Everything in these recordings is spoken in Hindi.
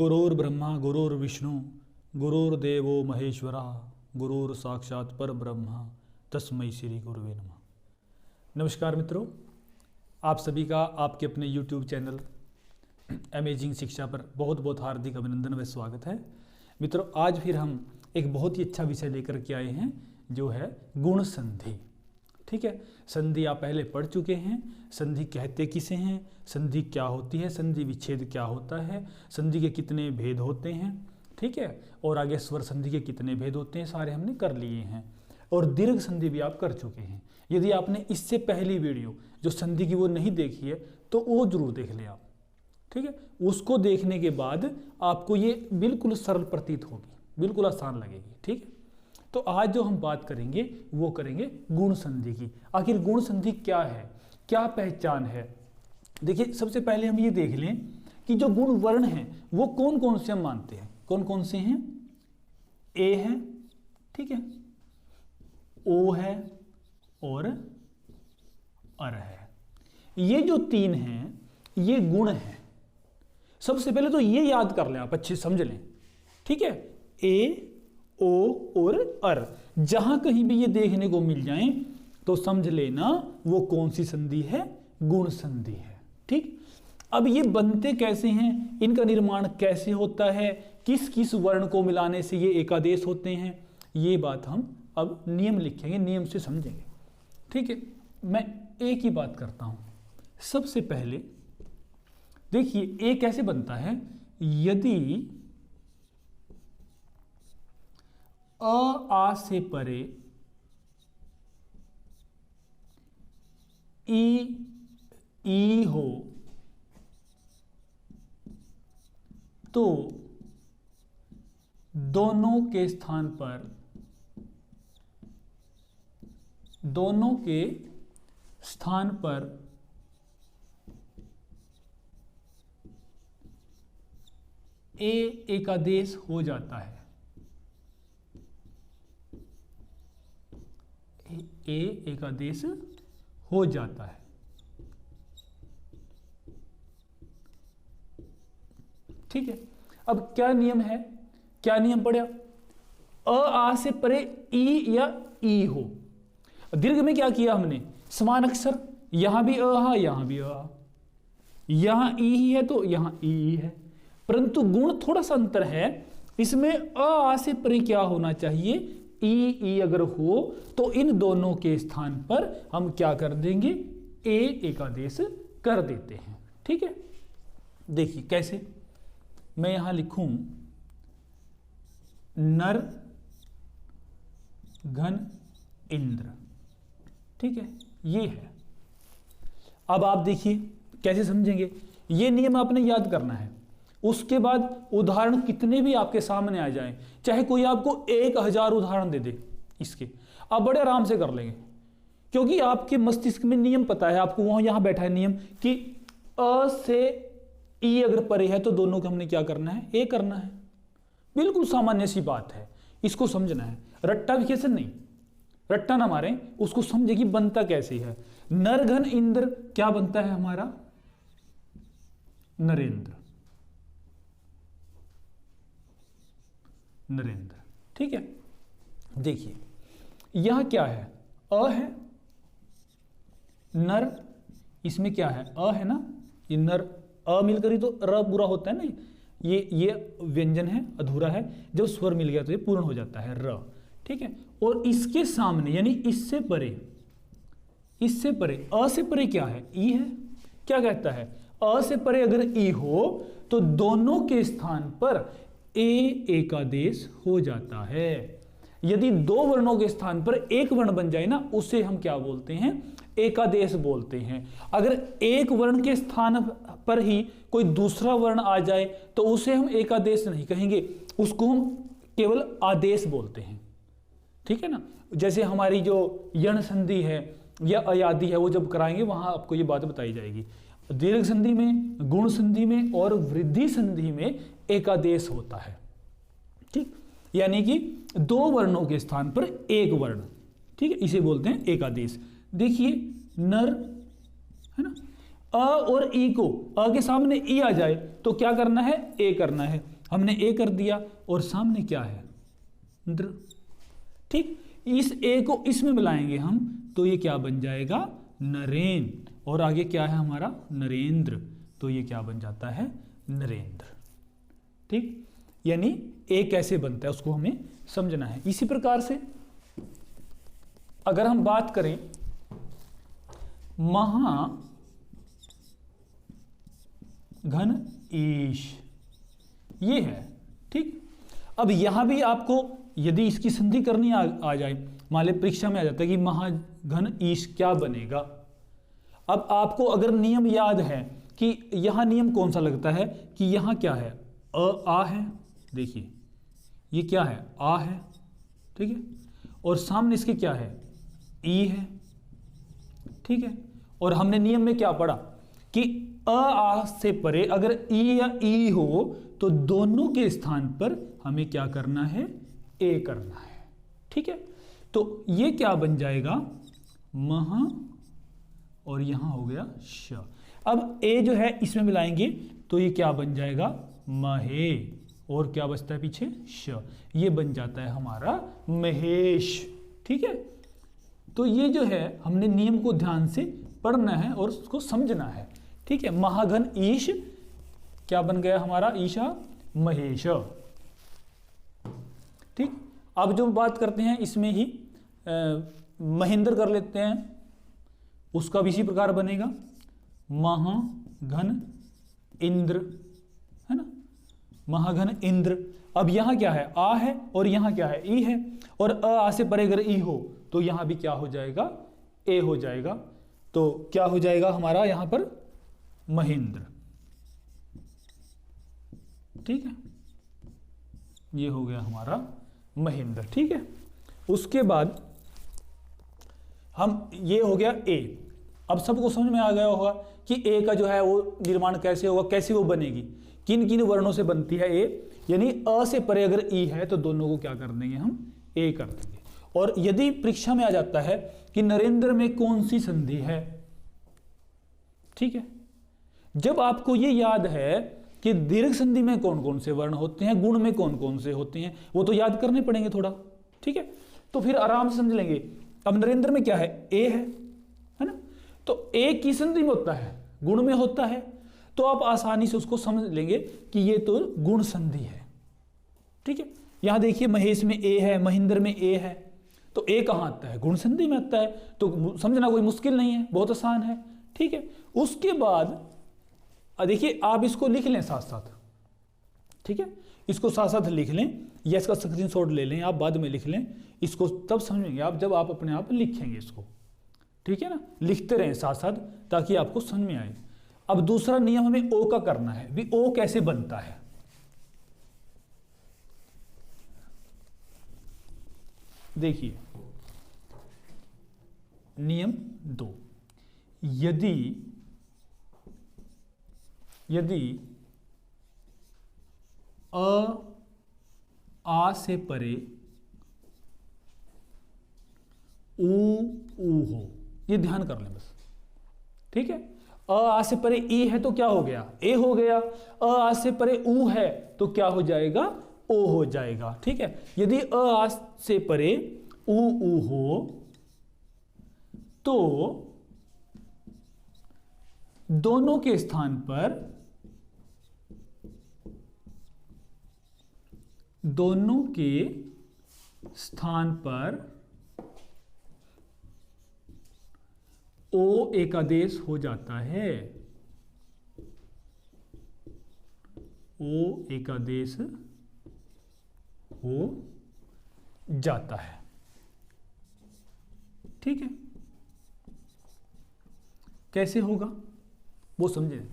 गुरुर्ब्रह्मा गुरुर्विष्णु गुरुर्देवो महेश्वरा गुरुर साक्षात परब्रह्म तस्मै श्री गुरुवे नमः। नमस्कार मित्रों, आप सभी का आपके अपने YouTube चैनल अमेजिंग शिक्षा पर बहुत बहुत हार्दिक अभिनंदन व स्वागत है। मित्रों, आज फिर हम एक बहुत ही अच्छा विषय लेकर के आए हैं जो है गुण संधि। ठीक है, संधि आप पहले पढ़ चुके हैं। संधि कहते किसे हैं, संधि क्या होती है, संधि विच्छेद क्या होता है, संधि के कितने भेद होते हैं, ठीक है, और आगे स्वर संधि के कितने भेद होते हैं, सारे हमने कर लिए हैं। और दीर्घ संधि भी आप कर चुके हैं। यदि आपने इससे पहली वीडियो जो संधि की वो नहीं देखी है तो वो जरूर देख लें आप। ठीक है, उसको देखने के बाद आपको ये बिल्कुल सरल प्रतीत होगी, बिल्कुल आसान लगेगी। ठीक है, तो आज जो हम बात करेंगे वो करेंगे गुण संधि की। आखिर गुण संधि क्या है, क्या पहचान है। देखिए, सबसे पहले हम ये देख लें कि जो गुण वर्ण हैं वो कौन कौन से हम मानते हैं। कौन कौन से हैं? ए है, ठीक है, ओ है और अर है। ये जो तीन हैं ये गुण हैं। सबसे पहले तो ये याद कर लें, आप अच्छे समझ लें। ठीक है, ए, ओ और अर जहां कहीं भी ये देखने को मिल जाएं तो समझ लेना वो कौन सी संधि है, गुण संधि है। ठीक, अब ये बनते कैसे हैं, इनका निर्माण कैसे होता है, किस किस वर्ण को मिलाने से ये एकादेश होते हैं, ये बात हम अब नियम लिखेंगे, नियम से समझेंगे। ठीक है, मैं एक ही बात करता हूं। सबसे पहले देखिए ए कैसे बनता है। यदि अ आ से परे ई हो तो दोनों के स्थान पर ए एकादेश हो जाता है। ए एकादेश हो जाता है। ठीक है, अब क्या नियम है, क्या नियम पढ़ा? अ आ से परे ई या ई हो। दीर्घ में क्या किया हमने, समान अक्षर, यहां भी अ हा, यहां भी अ, यहां ई ही है तो यहां ई है, परंतु गुण थोड़ा सा अंतर है। इसमें अ आ से परे क्या होना चाहिए, ई अगर हो तो इन दोनों के स्थान पर हम क्या कर देंगे, ए एकादेश कर देते हैं। ठीक है, देखिए कैसे, मैं यहां लिखूं नर घन इंद्र। ठीक है, ये है। अब आप देखिए कैसे समझेंगे, ये नियम आपने याद करना है। उसके बाद उदाहरण कितने भी आपके सामने आ जाएं, चाहे कोई आपको 1000 उदाहरण दे दे इसके, आप बड़े आराम से कर लेंगे, क्योंकि आपके मस्तिष्क में नियम पता है। आपको वहां यहां बैठा है नियम कि अ से ई अगर परे है तो दोनों को हमने क्या करना है, ए करना है। बिल्कुल सामान्य सी बात है, इसको समझना है। रट्टा विखेसन नहीं, रट्टा ना मारें, उसको समझे कि बनता कैसे है। नरघन इंद्र क्या बनता है हमारा, नरेंद्र, नरेंद्र। ठीक है, देखिए यहां क्या है, अ है, नर, इसमें क्या है, अ है ना, ये नर अ मिलकर ही तो र पूरा होता है ना। ये व्यंजन है, अधूरा है, जब स्वर मिल गया तो ये पूर्ण हो जाता है, र। ठीक है, और इसके सामने यानी इससे परे अ से परे क्या है, ई है। क्या कहता है, अ से परे अगर ई हो तो दोनों के स्थान पर ए एकादेश हो जाता है। यदि दो वर्णों के स्थान पर एक वर्ण बन जाए ना, उसे हम क्या बोलते हैं, एकादेश बोलते हैं। अगर एक वर्ण के स्थान पर ही कोई दूसरा वर्ण आ जाए तो उसे हम एकादेश नहीं कहेंगे, उसको हम केवल आदेश बोलते हैं। ठीक है ना, जैसे हमारी जो यण संधि है या अयादि है वो जब कराएंगे वहां आपको ये बात बताई जाएगी। दीर्घ संधि में, गुण संधि में और वृद्धि संधि में एकादेश होता है। ठीक, यानी कि दो वर्णों के स्थान पर एक वर्ण। ठीक है, इसे बोलते हैं एकादेश। देखिए नर है ना, अ और ई को, अ के सामने ई आ जाए तो क्या करना है, ए करना है। हमने ए कर दिया और सामने क्या है, द्र। ठीक, इस ए को इसमें मिलाएंगे हम तो ये क्या बन जाएगा, नरेन। और आगे क्या है हमारा, नरेंद्र, तो ये क्या बन जाता है, नरेंद्र। ठीक, यानी ए कैसे बनता है उसको हमें समझना है। इसी प्रकार से अगर हम बात करें महाघन ईश, ये है। ठीक, अब यहां भी आपको यदि इसकी संधि करनी आ जाए, मान ले परीक्षा में आ जाता है कि महाघन ईश क्या बनेगा। अब आपको अगर नियम याद है कि यहां नियम कौन सा लगता है कि यहां क्या है, आ है, देखिए ये क्या है, आ है, ठीक है, और सामने इसके क्या है, ई है। ठीक है, और हमने नियम में क्या पढ़ा कि आ से परे अगर ई या ई हो तो दोनों के स्थान पर हमें क्या करना है, ए करना है। ठीक है, तो ये क्या बन जाएगा, महा, और यहां हो गया श। अब ए जो है इसमें मिलाएंगे तो ये क्या बन जाएगा, महे, और क्या बचता है पीछे, श, ये बन जाता है हमारा महेश। ठीक है, तो ये जो है हमने नियम को ध्यान से पढ़ना है और उसको समझना है। ठीक है, महाघन ईश क्या बन गया हमारा, ईशा, महेश। ठीक, अब जो बात करते हैं इसमें ही महेंद्र कर लेते हैं, उसका भी इसी प्रकार बनेगा, महाघन इंद्र, है ना, महाघन इंद्र। अब यहां क्या है, आ है, और यहां क्या है, ई है, और आ से परे अगर ई हो तो यहां भी क्या हो जाएगा, ए हो जाएगा। तो क्या हो जाएगा हमारा यहां पर, महेंद्र। ठीक है, ये हो गया हमारा महेंद्र। ठीक है, उसके बाद हम, ये हो गया ए। अब सबको समझ में आ गया होगा कि ए का जो है वो निर्माण कैसे होगा, कैसे वो बनेगी, किन किन वर्णों से बनती है ए, यानी अ से परे अगर ई है तो दोनों को क्या कर देंगे हम, ए कर देंगे। और यदि परीक्षा में आ जाता है कि नरेंद्र में कौन सी संधि है, ठीक है, जब आपको ये याद है कि दीर्घ संधि में कौन कौन से वर्ण होते हैं, गुण में कौन कौन से होते हैं, वो तो याद करने पड़ेंगे थोड़ा। ठीक है, तो फिर आराम से समझ लेंगे। अब नरेंद्र में क्या है, ए है ना, तो ए की संधि में होता है, गुण में होता है, तो आप आसानी से उसको समझ लेंगे कि ये तो गुण संधि है। ठीक है, यहां देखिए महेश में ए है, महेंद्र में ए है, तो ए कहां आता है, गुण संधि में आता है, तो समझना कोई मुश्किल नहीं है, बहुत आसान है। ठीक है, उसके बाद देखिए आप इसको लिख लें साथ साथ। ठीक है, इसको साथ साथ लिख लें या इसका स्क्रीनशॉट ले लें, आप बाद में लिख लें, इसको तब समझेंगे आप जब आप अपने आप लिखेंगे इसको। ठीक है ना, लिखते रहें साथ साथ ताकि आपको समझ में आए। अब दूसरा नियम हमें ओ का करना है, भी ओ कैसे बनता है। देखिए नियम 2, यदि आ से परे ऊ हो, ये ध्यान कर लें बस। ठीक है, आ से परे ई है तो क्या हो गया, ए हो गया। आ से परे ऊ है तो क्या हो जाएगा, ओ हो जाएगा। ठीक है, यदि आ से परे ऊ हो तो दोनों के स्थान पर ओ एकादेश हो जाता है, ओ एकादेश हो जाता है। ठीक है, कैसे होगा वो समझे।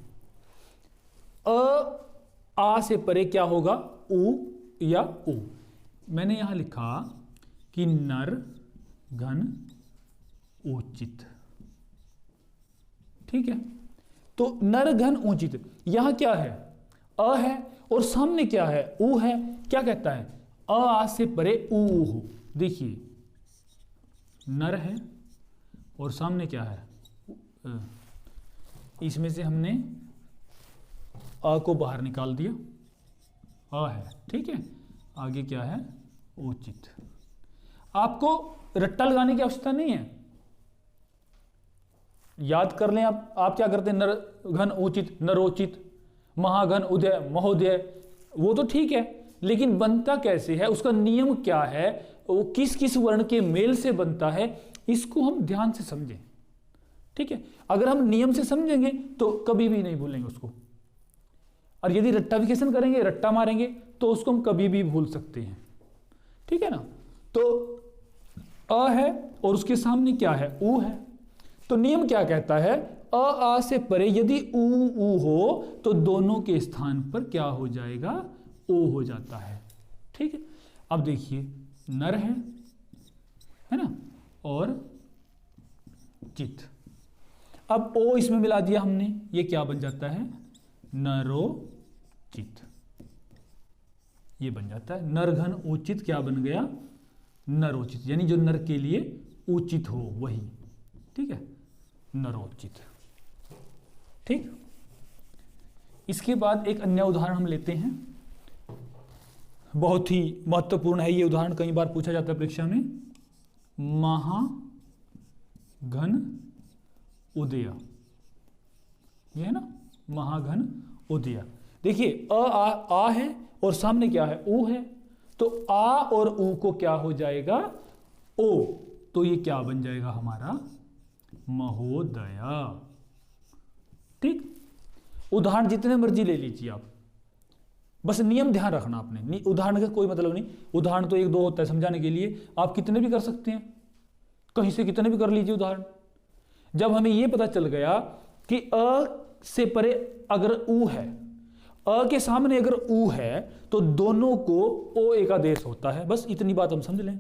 आ से परे क्या होगा, ऊ या ऊ। मैंने यहां लिखा कि नर घन उचित। ठीक है, तो नर घन उचित, यहां क्या है, अ है और सामने क्या है, ऊ है। क्या कहता है, आ से परे ऊ हो। देखिए नर है और सामने क्या है, इसमें से हमने आ को बाहर निकाल दिया। अ है, ठीक है। आगे क्या है, उचित। आपको रट्टा लगाने की आवश्यकता नहीं है, याद कर लें। आप क्या करते हैं, नर घन उचित, नरोचित, महाघन उदय, महोदय, वो तो ठीक है, लेकिन बनता कैसे है, उसका नियम क्या है, वो किस किस वर्ण के मेल से बनता है, इसको हम ध्यान से समझें, ठीक है। अगर हम नियम से समझेंगे तो कभी भी नहीं भूलेंगे उसको, और यदि रट्टा विकेशन करेंगे, रट्टा मारेंगे, तो उसको हम कभी भी भूल सकते हैं, ठीक है ना। तो अ है और उसके सामने क्या है, उ है। तो नियम क्या कहता है, अ आ से परे यदि उ हो तो दोनों के स्थान पर क्या हो जाएगा, ओ हो जाता है, ठीक है। अब देखिए, नर है ना, और चित। अब ओ इसमें मिला दिया हमने, ये क्या बन जाता है, नरोचित, ये बन जाता है। नरघन उचित क्या बन गया, नरोचित, यानी जो नर के लिए उचित हो वही, ठीक है, नरोचित, ठीक। इसके बाद एक अन्य उदाहरण हम लेते हैं, बहुत ही महत्वपूर्ण है ये उदाहरण, कई बार पूछा जाता है परीक्षा में। महाघन उदय, ये है ना, महाघन उदय। देखिए आ है और सामने क्या है, ऊ है, तो आ और ऊ को क्या हो जाएगा, ओ, तो ये क्या बन जाएगा हमारा, महोदया, ठीक। उदाहरण जितने मर्जी ले लीजिए आप, बस नियम ध्यान रखना आपने, उदाहरण का कोई मतलब नहीं, उदाहरण तो एक दो होता है समझाने के लिए, आप कितने भी कर सकते हैं, कहीं से कितने भी कर लीजिए उदाहरण। जब हमें यह पता चल गया कि अ से परे अगर ऊ है, अ के सामने अगर ऊ है, तो दोनों को ओ एक आदेश होता है, बस इतनी बात हम समझ लें,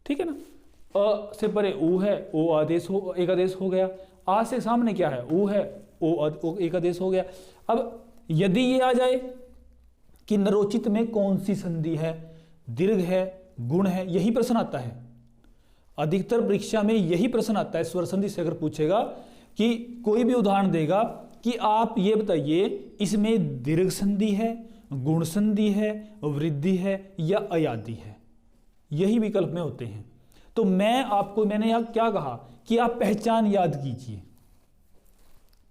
ठीक है ना। अ से परे ऊ है, ओ आदेश हो, एक आदेश हो गया। आ से सामने क्या है, ऊ है, ओ एक आदेश हो गया। अब यदि ये आ जाए कि नरोचित में कौन सी संधि है, दीर्घ है, गुण है, यही प्रश्न आता है अधिकतर परीक्षा में, यही प्रश्न आता है स्वर संधि से। अगर पूछेगा कि कोई भी उदाहरण देगा कि आप ये बताइए इसमें दीर्घ संधि है, गुण संधि है, वृद्धि है या अयादि है, यही विकल्प में होते हैं। तो मैंने यहां क्या कहा कि आप पहचान याद कीजिए,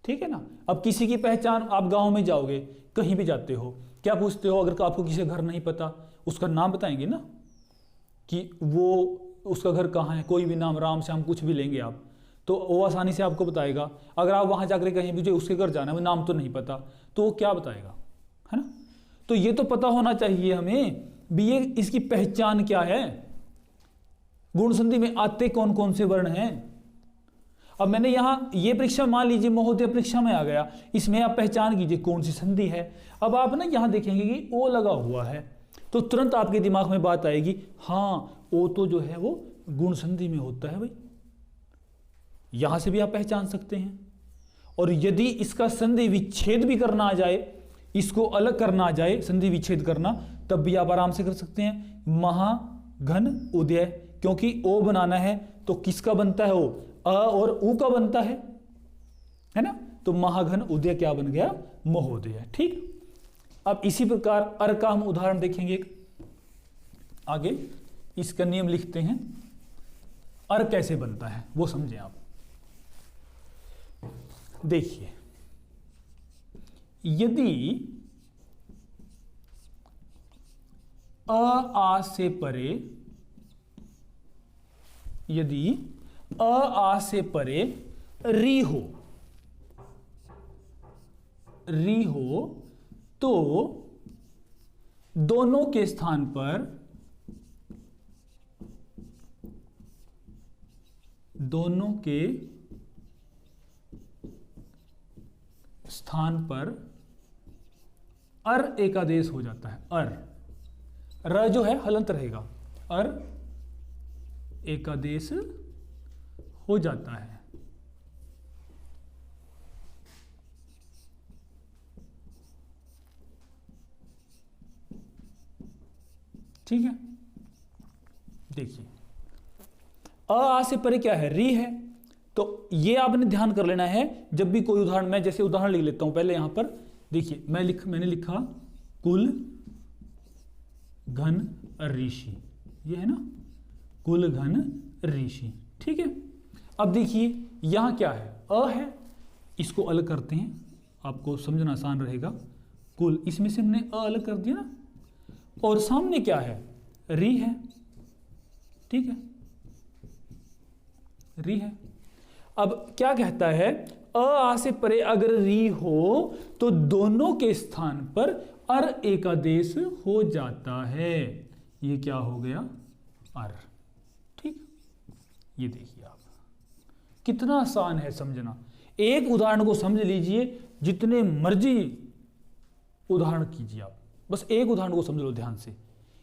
ठीक है ना। अब किसी की पहचान, आप गांव में जाओगे, कहीं भी जाते हो, क्या पूछते हो, अगर आपको किसी घर नहीं पता, उसका नाम बताएंगे ना, कि वो उसका घर कहाँ है, कोई भी नाम, राम श्याम कुछ भी लेंगे आप, तो वो आसानी से आपको बताएगा। अगर आप वहां जाकर कहीं मुझे उसके घर जाना है, नाम तो नहीं पता, तो वो क्या बताएगा, है ना। तो ये तो पता होना चाहिए हमें भी, ये इसकी पहचान क्या है, गुण संधि में आते कौन कौन से वर्ण हैं। अब मैंने यहां ये परीक्षा मान लीजिए महोदय परीक्षा में आ गया, इसमें आप पहचान कीजिए कौन सी संधि है। अब आप ना यहां देखेंगे कि ओ लगा हुआ है, तो तुरंत आपके दिमाग में बात आएगी, हाँ ओ तो जो है वो गुण संधि में होता है भाई, यहां से भी आप पहचान सकते हैं। और यदि इसका संधि विच्छेद भी करना आ जाए, इसको अलग करना आ जाए, संधि विच्छेद करना, तब भी आप आराम से कर सकते हैं। महाघन उदय, क्योंकि ओ बनाना है तो किसका बनता है, ओ अ और उ का बनता है ना। तो महाघन उदय क्या बन गया, महोदय, ठीक। अब इसी प्रकार अर का हम उदाहरण देखेंगे आगे, इसका नियम लिखते हैं, अर कैसे बनता है वो समझें आप। देखिए, यदि अ आ से परे, यदि अ आ से परे री हो, री हो, तो दोनों के स्थान पर, दोनों के स्थान पर अर एक आदेश हो जाता है। अर, र जो है हलंत रहेगा, अर एक आदेश हो जाता है। ठीक है, देखिए अ आ से परे क्या है, री है, तो ये आपने ध्यान कर लेना है। जब भी कोई उदाहरण, मैं जैसे उदाहरण लिख लेता हूं पहले यहां पर, देखिए मैंने लिखा कुल घन ऋषि, ये है ना, कुल घन ऋषि। ठीक है, अब देखिए यहां क्या है, अ है, इसको अलग करते हैं, आपको समझना आसान रहेगा। कुल, इसमें से हमने अ अलग कर दिया ना, और सामने क्या है, री है। ठीक है, री है। अब क्या कहता है, अ आ से परे अगर री हो तो दोनों के स्थान पर अर एकादेश हो जाता है। ये क्या हो गया, अर। ठीक, ये देखिए आप, कितना आसान है समझना। एक उदाहरण को समझ लीजिए, जितने मर्जी उदाहरण कीजिए आप, बस एक उदाहरण को समझ लो ध्यान से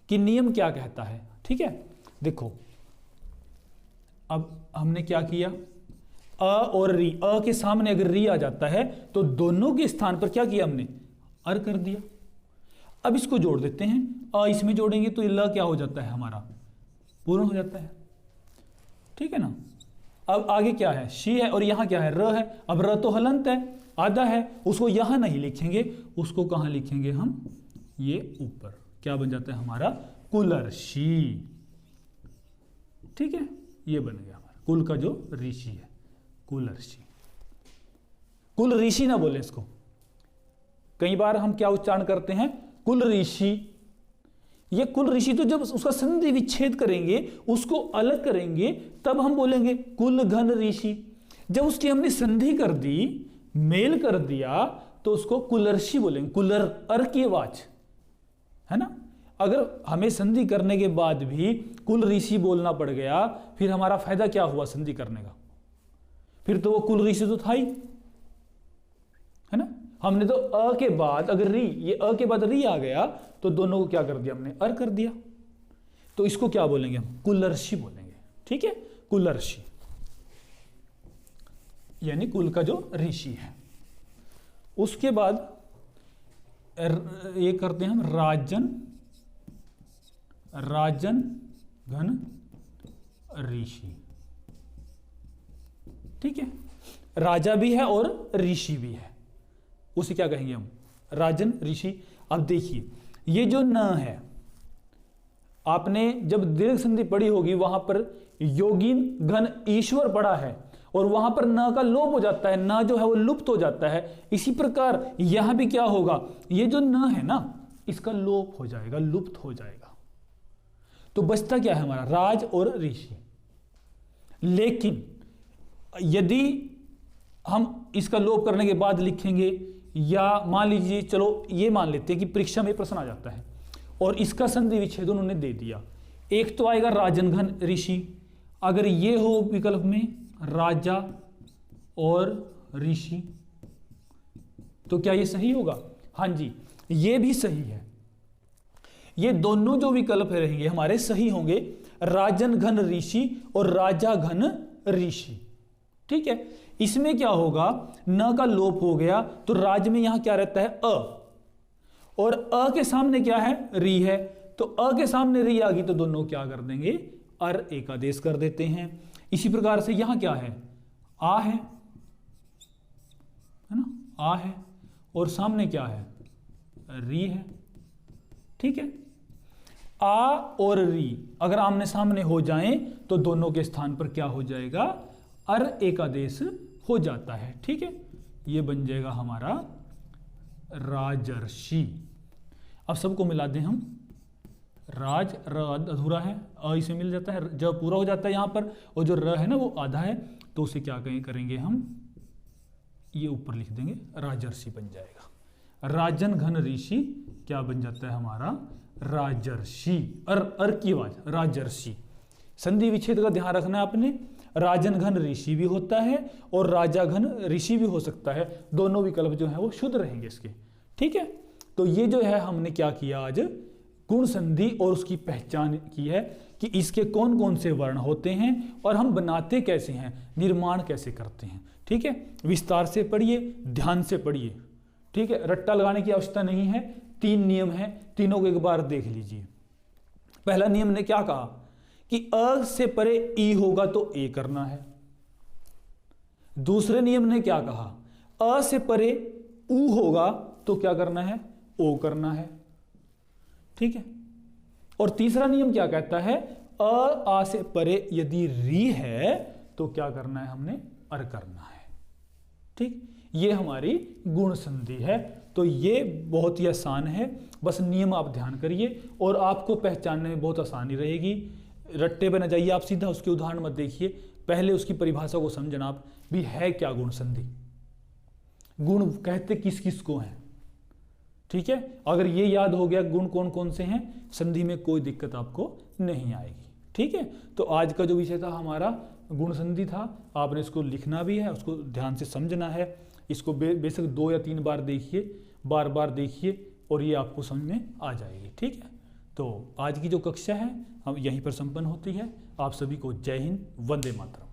कि नियम क्या कहता है। ठीक है, देखो अब हमने क्या किया, अ और री, अ के सामने अगर री आ जाता है तो दोनों के स्थान पर क्या किया हमने, अर कर दिया। अब इसको जोड़ देते हैं, अ इसमें जोड़ेंगे तो ल क्या हो जाता है हमारा, पूर्ण हो जाता है। ठीक है ना। अब आगे क्या है, शी है, और यहां क्या है, र है। अब र तो हलंत है, आधा है, उसको यहां नहीं लिखेंगे, उसको कहां लिखेंगे हम, ये ऊपर। क्या बन जाता है हमारा, कुलर्षि। ठीक है, ये बन गया हमारा कुल का जो ऋषि है, कुलर्षि। कुल ऋषि ना बोले इसको, कई बार हम क्या उच्चारण करते हैं, कुल ऋषि। ये कुल ऋषि तो जब उसका संधि विच्छेद करेंगे, उसको अलग करेंगे, तब हम बोलेंगे कुल घन ऋषि। जब उसकी हमने संधि कर दी, मेल कर दिया, तो उसको कुलर्षि बोलेंगे। कुलर, अर की आवाज है ना। अगर हमें संधि करने के बाद भी कुल ऋषि बोलना पड़ गया, फिर हमारा फायदा क्या हुआ संधि करने का, फिर तो वो कुल ऋषि तो था ही, है ना। हमने तो अ के बाद अगर री, ये अ के बाद री आ गया तो दोनों को क्या कर दिया हमने, अर कर दिया। तो इसको क्या बोलेंगे हम, कुलर्षि बोलेंगे। ठीक है, कुलर्षि यानी कुल का जो ऋषि है। उसके बाद ये करते हैं हम राजन, राजन घन ऋषि। ठीक है, राजा भी है और ऋषि भी है, उसे क्या कहेंगे हम, राजन ऋषि। अब देखिए ये जो न है, आपने जब दीर्घ संधि पढ़ी होगी वहां पर योगिन घन ईश्वर पढ़ा है, और वहां पर न का लोप हो जाता है, न जो है वो लुप्त हो जाता है। इसी प्रकार यहां भी क्या होगा, ये जो न है ना, इसका लोप हो जाएगा, लुप्त हो जाएगा। तो बचता क्या है हमारा, राज और ऋषि। लेकिन यदि हम इसका लोप करने के बाद लिखेंगे, या मान लीजिए, चलो ये मान लेते हैं कि परीक्षा में प्रश्न आ जाता है और इसका संधि विच्छेद उन्होंने दे दिया, एक तो आएगा राजन घन ऋषि। अगर ये हो विकल्प में राजा और ऋषि, तो क्या ये सही होगा, हाँ जी ये भी सही है। ये दोनों जो विकल्प रहेंगे हमारे सही होंगे, राजन घन ऋषि और राजा घन ऋषि। ठीक है, इसमें क्या होगा, न का लोप हो गया तो राज में यहां क्या रहता है, अ, और अ के सामने क्या है, री है, तो अ के सामने री आ गई तो दोनों क्या कर देंगे, अर एकादेश कर देते हैं। इसी प्रकार से यहां क्या है, आ है ना, आ है, और सामने क्या है, री है। ठीक है, आ और री अगर आमने सामने हो जाएं तो दोनों के स्थान पर क्या हो जाएगा, अर एकादेश हो जाता है। ठीक है, ये बन जाएगा हमारा राजर्षि। अब सबको मिला दें हम, राज, र अधूरा है, अ इसे मिल जाता है, जब पूरा हो जाता है यहां पर, और जो र है ना वो आधा है, तो उसे क्या करेंगे हम, ये ऊपर लिख देंगे, राजर्षि बन जाएगा। राजन घन ऋषि क्या बन जाता है हमारा, राजर्षि। अर की आवाज, राजर्षि। संधि विच्छेद का ध्यान रखना है आपने, राजन घन ऋषि भी होता है और राजा घन ऋषि भी हो सकता है, दोनों विकल्प जो है वो शुद्ध रहेंगे इसके। ठीक है, तो ये जो है हमने क्या किया आज, गुण संधि और उसकी पहचान की है कि इसके कौन कौन से वर्ण होते हैं और हम बनाते कैसे हैं, निर्माण कैसे करते हैं। ठीक है, विस्तार से पढ़िए, ध्यान से पढ़िए। ठीक है, रट्टा लगाने की आवश्यकता नहीं है, 3 नियम है, तीनों को एक बार देख लीजिए। पहला नियम ने क्या कहा कि अ से परे ई होगा तो ए करना है। दूसरे नियम ने क्या कहा, अ से परे उ होगा तो क्या करना है, ओ करना है। ठीक है, और तीसरा नियम क्या कहता है, अ आ से परे यदि री है तो क्या करना है, हमने अर करना है। ठीक, ये हमारी गुण संधि है। तो ये बहुत ही आसान है, बस नियम आप ध्यान करिए और आपको पहचानने में बहुत आसानी रहेगी। रट्टे पे न जाइए, आप सीधा उसके उदाहरण मत देखिए, पहले उसकी परिभाषा को समझना आप भी है क्या गुण संधि, गुण कहते किस किस को हैं। ठीक है, अगर ये याद हो गया गुण कौन कौन से हैं, संधि में कोई दिक्कत आपको नहीं आएगी। ठीक है, तो आज का जो विषय था हमारा गुण संधि था। आपने इसको लिखना भी है, उसको ध्यान से समझना है। इसको बेशक 2 या 3 बार देखिए, बार बार देखिए और ये आपको समझ में आ जाएगी। ठीक है, तो आज की जो कक्षा है हम यहीं पर संपन्न होती है। आप सभी को जय हिंद, वंदे मातरम।